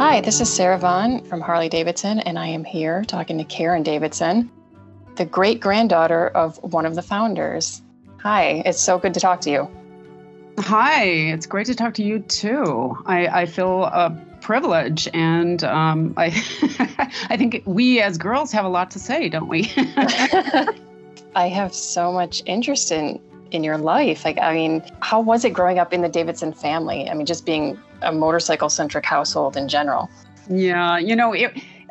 Hi, this is Sarah Vaughn from Harley-Davidson, and I am here talking to Karen Davidson, the great-granddaughter of one of the founders. Hi, it's so good to talk to you. Hi, it's great to talk to you too. I feel a privilege, and I I think we as girls have a lot to say, don't we? I have so much interest in your life. How was it growing up in the Davidson family? Just being a motorcycle-centric household in general. Yeah,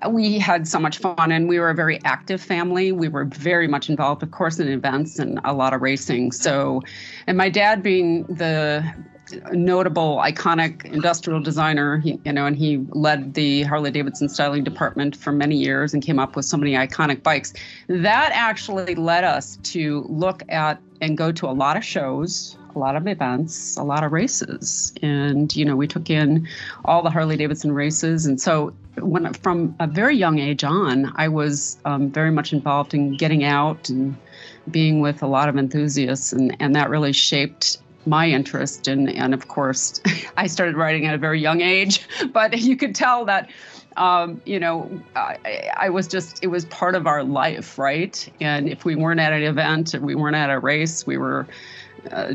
we had so much fun, and we were a very active family. We were very much involved, of course, in events and a lot of racing. So, and my dad being the notable, iconic industrial designer, and he led the Harley-Davidson styling department for many years and came up with so many iconic bikes. That actually led us to look at and go to a lot of shows, a lot of events, a lot of races. And, we took in all the Harley-Davidson races. And so from a very young age on, I was very much involved in getting out and being with a lot of enthusiasts. And that really shaped my interest. And of course, I started riding at a very young age. But you could tell that, I was it was part of our life, right? And if we weren't at an event, if we weren't at a race, we were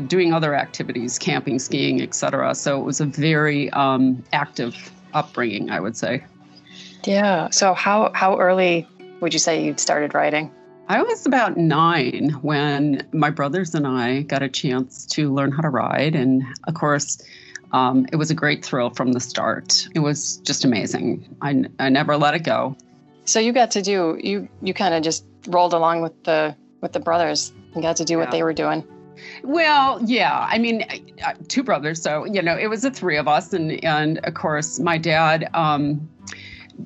doing other activities, camping, skiing, etc. So it was a very active upbringing, I would say. Yeah. So how early would you say you started riding? I was about 9 when my brothers and I got a chance to learn how to ride. And of course, it was a great thrill from the start. It was just amazing. I never let it go. So you got to do, you kind of just rolled along with the brothers and got to do what they were doing. Well, yeah. 2 brothers. So, it was the 3 of us. And of course, my dad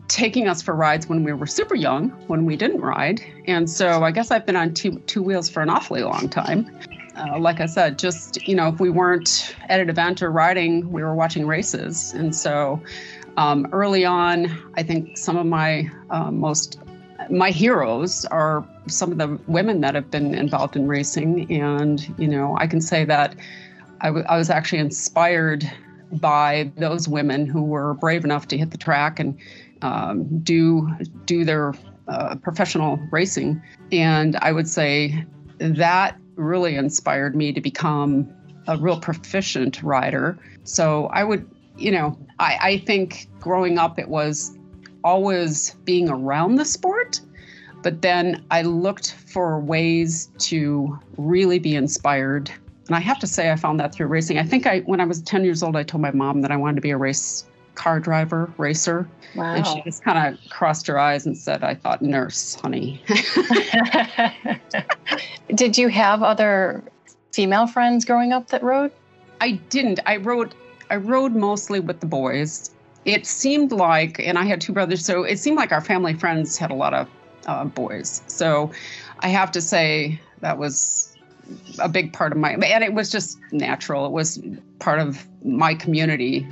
taking us for rides when we were super young, when we didn't ride. And so I guess I've been on two wheels for an awfully long time. Like I said, just, if we weren't at an event or riding, we were watching races. And so early on, I think some of my heroes are some of the women that have been involved in racing. And, I can say that I was actually inspired by those women who were brave enough to hit the track and do their professional racing. And I would say that really inspired me to become a real proficient rider. So I would, I think growing up, it was always being around the sport, but then I looked for ways to really be inspired. And I have to say, I found that through racing. I think when I was 10 years old, I told my mom that I wanted to be a racer. Wow. And she just kind of crossed her eyes and said, I thought nurse, honey. Did you have other female friends growing up that rode? I didn't. I rode mostly with the boys. It seemed like, and I had 2 brothers, so it seemed like our family friends had a lot of boys. So I have to say that was a big part of and it was just natural. It was part of my community.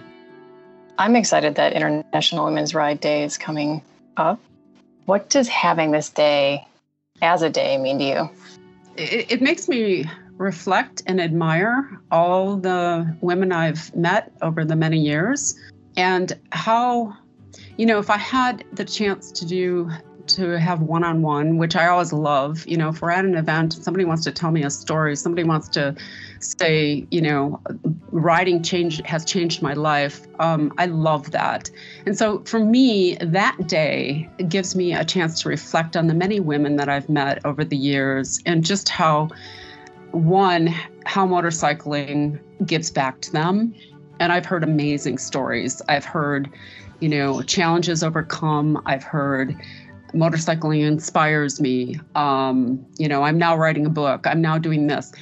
I'm excited that International Women's Ride Day is coming up. What does having this day as a day mean to you? It makes me reflect and admire all the women I've met over the many years, and how, if I had the chance to have one-on-one, which I always love, if we're at an event, somebody wants to tell me a story, somebody wants to say, riding has changed my life. I love that. And so for me, that day gives me a chance to reflect on the many women that I've met over the years, and just how motorcycling gives back to them. And I've heard amazing stories. I've heard, challenges overcome. I've heard motorcycling inspires me. I'm now writing a book. I'm now doing this.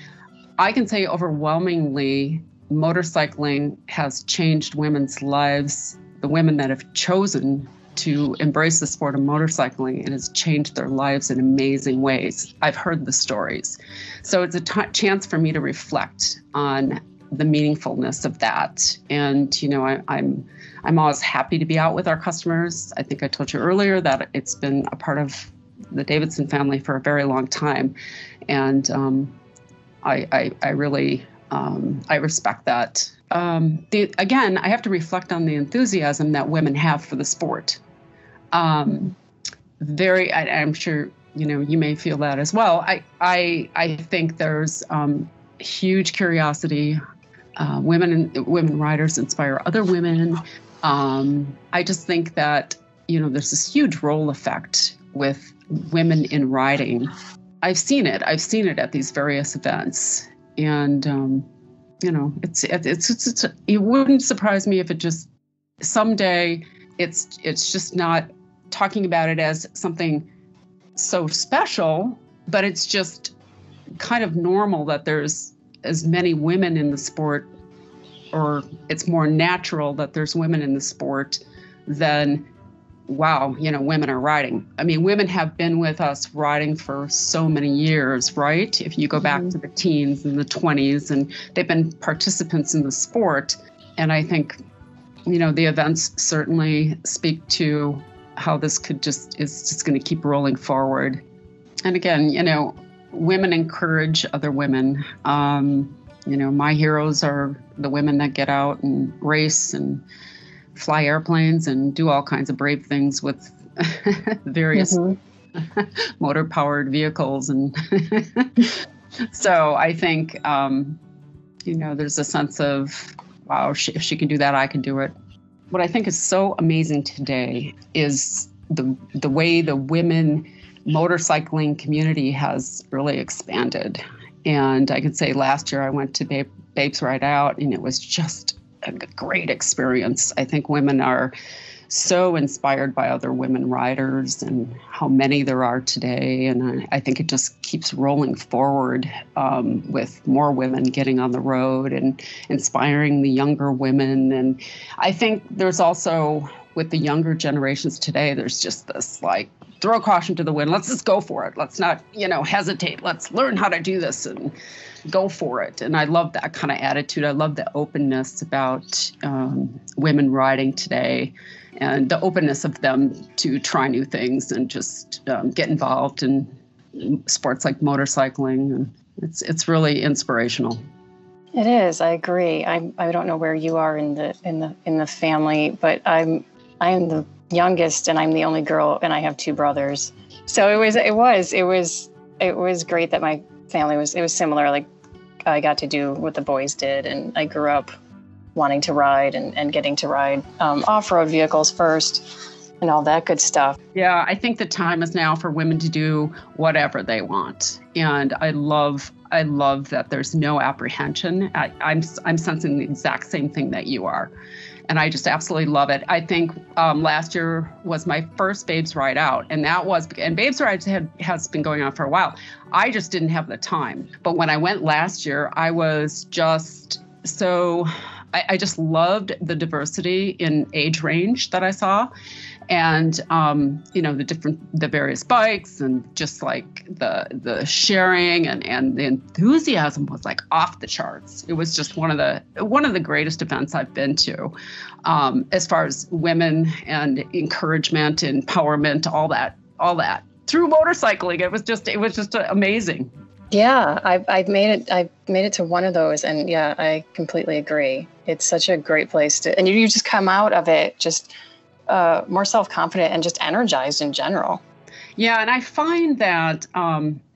I can say overwhelmingly, motorcycling has changed women's lives. The women that have chosen to embrace the sport of motorcycling, it has changed their lives in amazing ways. I've heard the stories. So it's a chance for me to reflect on the meaningfulness of that. And, I'm always happy to be out with our customers. I think I told you earlier that it's been a part of the Davidson family for a very long time. And I really I respect that again, I have to reflect on the enthusiasm that women have for the sport. I'm sure, you may feel that as well. I think there's huge curiosity. Women riders inspire other women. I just think that, there's this huge role effect with women in riding. I've seen it at these various events, and it wouldn't surprise me if it just someday it's just not talking about it as something so special, but it's just kind of normal that there's as many women in the sport, or it's more natural that there's women in the sport than, wow, women are riding. I mean, women have been with us riding for so many years, right? If you go back to the teens and the 20s, and they've been participants in the sport. And I think, the events certainly speak to how this is just going to keep rolling forward. And again, women encourage other women. My heroes are the women that get out and race and fly airplanes and do all kinds of brave things with various motor-powered vehicles. And so I think, there's a sense of, wow, if she can do that, I can do it. What I think is so amazing today is the way the women motorcycling community has really expanded. And I could say last year I went to Babes Ride Out, and it was just a great experience. I think women are so inspired by other women riders and how many there are today. And I think it just keeps rolling forward with more women getting on the road and inspiring the younger women. And I think there's also, with the younger generations today, there's just this throw caution to the wind. Let's just go for it. Let's not, hesitate. Let's learn how to do this and go for it. And I love that kind of attitude. I love the openness about women riding today, and the openness of them to try new things and just get involved in sports like motorcycling. And it's really inspirational. It is. I agree. I don't know where you are in the family, but I'm the youngest, and I'm the only girl, and I have two brothers. So it was great that my family was similar. Like, I got to do what the boys did, and I grew up wanting to ride and getting to ride off-road vehicles first and all that good stuff. Yeah, I think the time is now for women to do whatever they want. And I love that there's no apprehension. I'm sensing the exact same thing that you are. And I just absolutely love it. I think last year was my first Babes Ride Out, and Babes Ride has been going on for a while. I just didn't have the time. But when I went last year, I was just I just loved the diversity in age range that I saw, and the various bikes, and just like the sharing and the enthusiasm was like off the charts. It was just one of the greatest events I've been to, as far as women and encouragement, empowerment, all that through motorcycling. It was just amazing. Yeah, I've made it to one of those, and yeah, I completely agree. It's such a great place to, and you just come out of it just more self-confident and just energized in general. Yeah, and I find that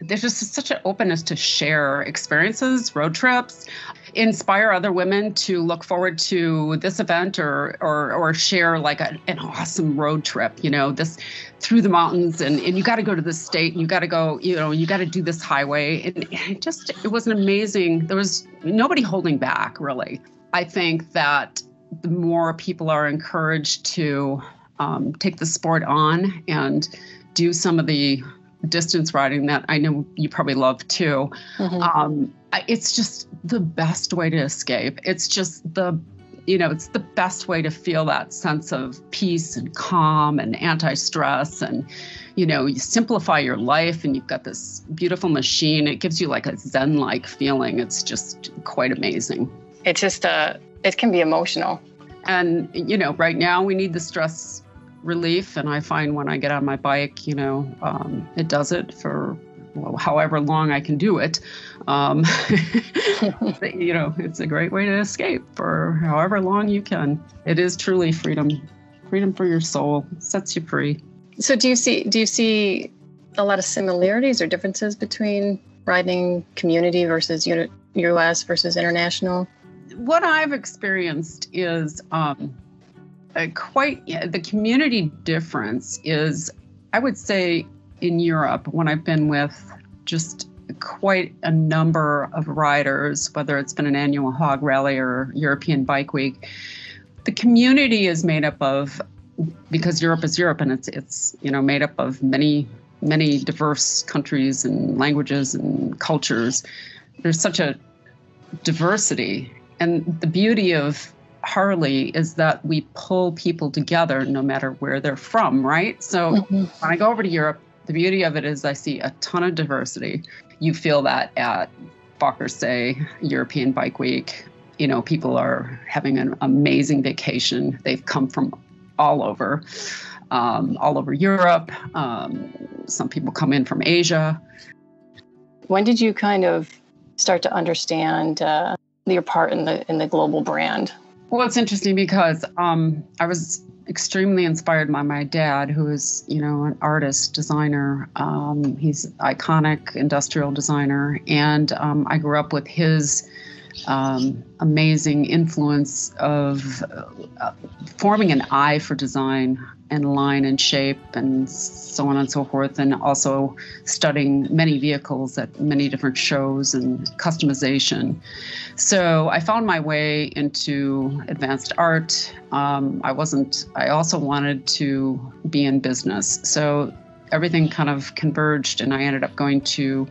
there's just such an openness to share experiences, road trips, inspire other women to look forward to this event or share like an awesome road trip, this through the mountains, and you got to go to this state, and you got to go, you got to do this highway. And it was an amazing, there was nobody holding back, really. I think that the more people are encouraged to take the sport on and do some of the distance riding that I know you probably love too. Mm-hmm. It's just the best way to escape. It's just it's the best way to feel that sense of peace and calm and anti-stress. And, you simplify your life, and you've got this beautiful machine. It gives you like a Zen-like feeling. It's just quite amazing. It's just, it can be emotional. And, right now we need the stress relief. And I find when I get on my bike, it does it for however long I can do it. It's a great way to escape for however long you can. It is truly freedom for your soul. It sets you free. So do you see a lot of similarities or differences between riding community versus U.S. versus international? What I've experienced is the community difference is, I would say, in Europe, when I've been with just quite a number of riders, whether it's been an annual hog rally or European Bike Week, the community is made up of, because Europe is Europe, and it's made up of many diverse countries and languages and cultures. There's such a diversity, and the beauty of Harley is that we pull people together no matter where they're from, right? So when I go over to Europe, the beauty of it is I see a ton of diversity. You feel that at Say European Bike Week. People are having an amazing vacation. They've come from all over Europe. Some people come in from Asia. When did you kind of start to understand your part in the global brand? Well, it's interesting because I was extremely inspired by my dad, who is, an artist, designer. He's iconic industrial designer. And I grew up with his amazing influence of forming an eye for design and line and shape and so on and so forth, and also studying many vehicles at many different shows and customization. So I found my way into advanced art. I also wanted to be in business. So everything kind of converged, and I ended up going to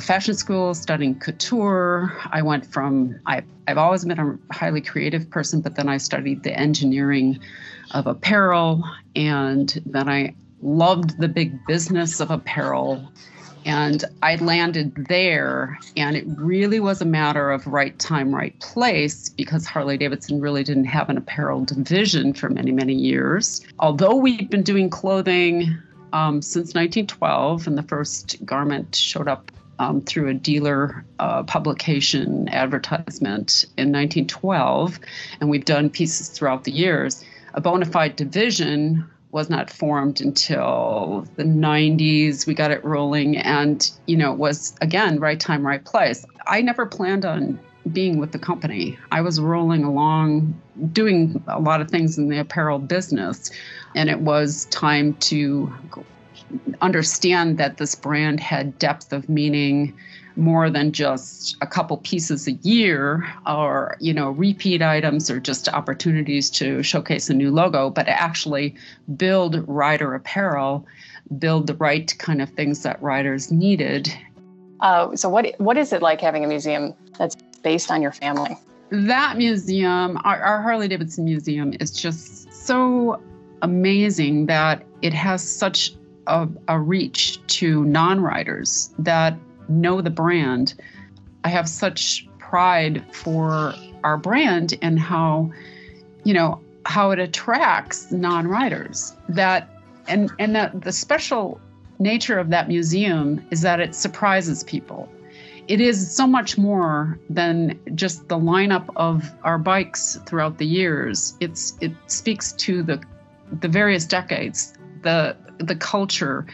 fashion school, studying couture. I've always been a highly creative person, but then I studied the engineering of apparel, and then I loved the big business of apparel, and I landed there, and it really was a matter of right time, right place, because Harley-Davidson really didn't have an apparel division for many, many years. Although we've been doing clothing since 1912, and the first garment showed up through a dealer publication advertisement in 1912, and we've done pieces throughout the years. A bona fide division was not formed until the 90s. We got it rolling, and it was, again, right time, right place. I never planned on being with the company. I was rolling along, doing a lot of things in the apparel business, and it was time to understand that this brand had depth of meaning, more than just a couple pieces a year or, repeat items or just opportunities to showcase a new logo, but actually build rider apparel, build the right kind of things that riders needed. So what is it like having a museum that's based on your family? That museum, our Harley-Davidson Museum, is just so amazing that it has such a reach to non-riders that know the brand. I have such pride for our brand and how it attracts non-riders. That the special nature of that museum is that it surprises people. It is so much more than just the lineup of our bikes throughout the years. It speaks to the various decades, the culture,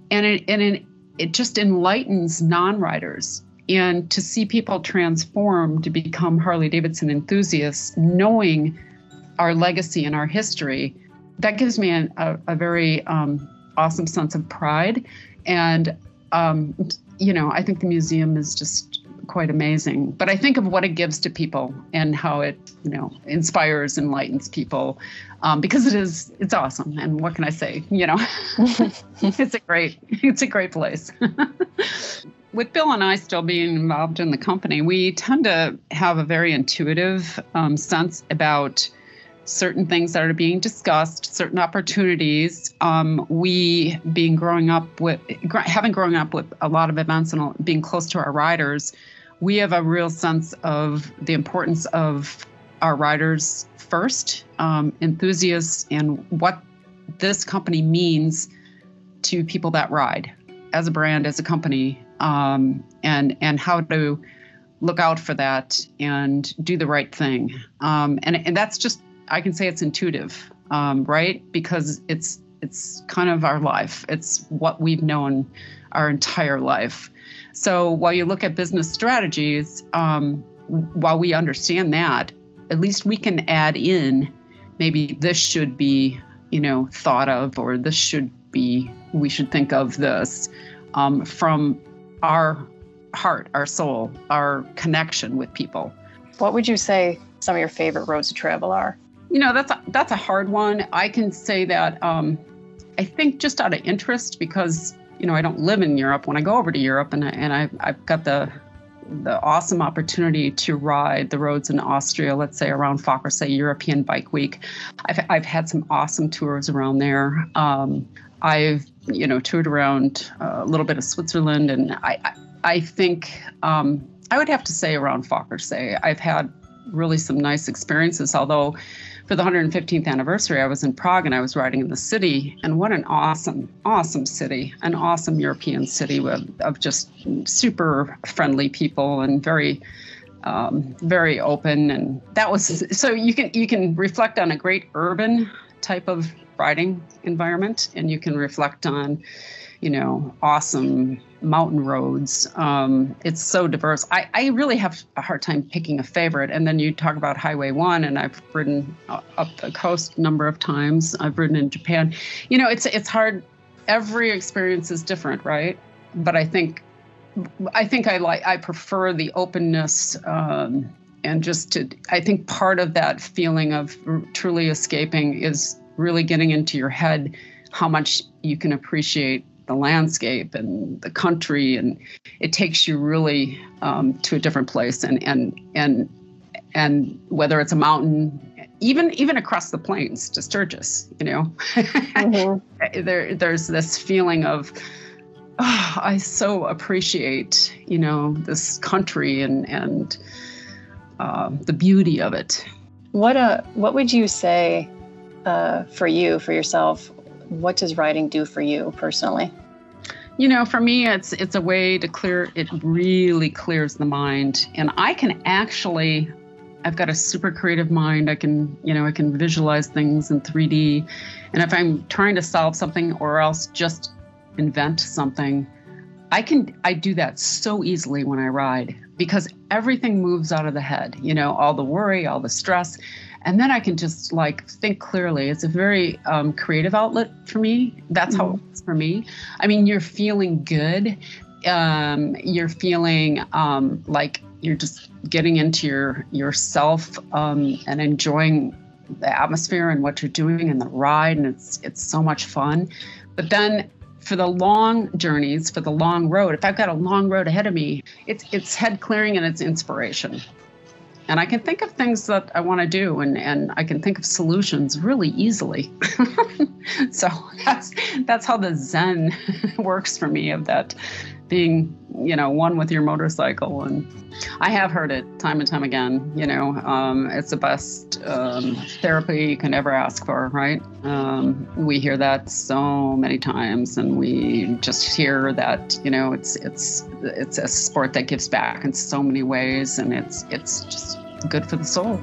and it just enlightens non-riders. And to see people transform to become Harley-Davidson enthusiasts, knowing our legacy and our history, that gives me a very awesome sense of pride. And, I think the museum is just quite amazing. But I think of what it gives to people and how it, inspires, enlightens people, because it's awesome. And what can I say? It's a great place. With Bill and I still being involved in the company, we tend to have a very intuitive sense about certain things that are being discussed, certain opportunities. We having grown up with a lot of events and being close to our riders, we have a real sense of the importance of our riders first, enthusiasts, and what this company means to people that ride as a brand, as a company. and how to look out for that and do the right thing. And that's just, I can say it's intuitive, right? Because it's kind of our life. It's what we've known our entire life. So while you look at business strategies, while we understand that, at least we can add in, maybe this should be, thought of, or we should think of this from our heart, our soul, our connection with people. What would you say some of your favorite roads to travel are? That's a hard one. I can say that I think just out of interest, because I don't live in Europe. When I go over to Europe, and I've got the awesome opportunity to ride the roads in Austria, let's say around Falkersee European Bike Week. I've had some awesome tours around there. I've toured around a little bit of Switzerland, and I think I would have to say around Falkersee, I've had really some nice experiences, although for the 115th anniversary, I was in Prague and I was riding in the city, and what an awesome, awesome city, an awesome European city of just super friendly people and very, very open. And that was, so you can reflect on a great urban type of riding environment, and you can reflect on, awesome mountain roads. It's so diverse. I really have a hard time picking a favorite. And then you talk about Highway 1, and I've ridden up the coast a number of times. I've ridden in Japan. It's hard. Every experience is different, right? But I think I prefer the openness, and I think part of that feeling of truly escaping is really getting into your head how much you can appreciate the landscape and the country, and it takes you really to a different place. And whether it's a mountain, even across the plains to Sturgis, mm-hmm. There's this feeling of, I so appreciate this country and the beauty of it. What would you say for yourself? What does riding do for you personally? For me, it's a way to it really clears the mind. And I can actually, I've got a super creative mind. I can visualize things in 3D. And if I'm trying to solve something or else just invent something, I do that so easily when I ride, because everything moves out of the head, all the worry, all the stress. And then I can just think clearly. It's a very creative outlet for me. That's how it's for me. I mean, you're feeling good. You're feeling like you're just getting into yourself and enjoying the atmosphere and what you're doing and the ride. And it's so much fun. But then for the long journeys, for the long road, if I've got a long road ahead of me, it's head clearing and it's inspiration. And I can think of things that I want to do, and I can think of solutions really easily. So that's how the Zen works for me, of that being, one with your motorcycle. And I have heard it time and time again, it's the best therapy you can ever ask for, right? We hear that so many times, and we just hear that, it's a sport that gives back in so many ways, and it's just good for the soul.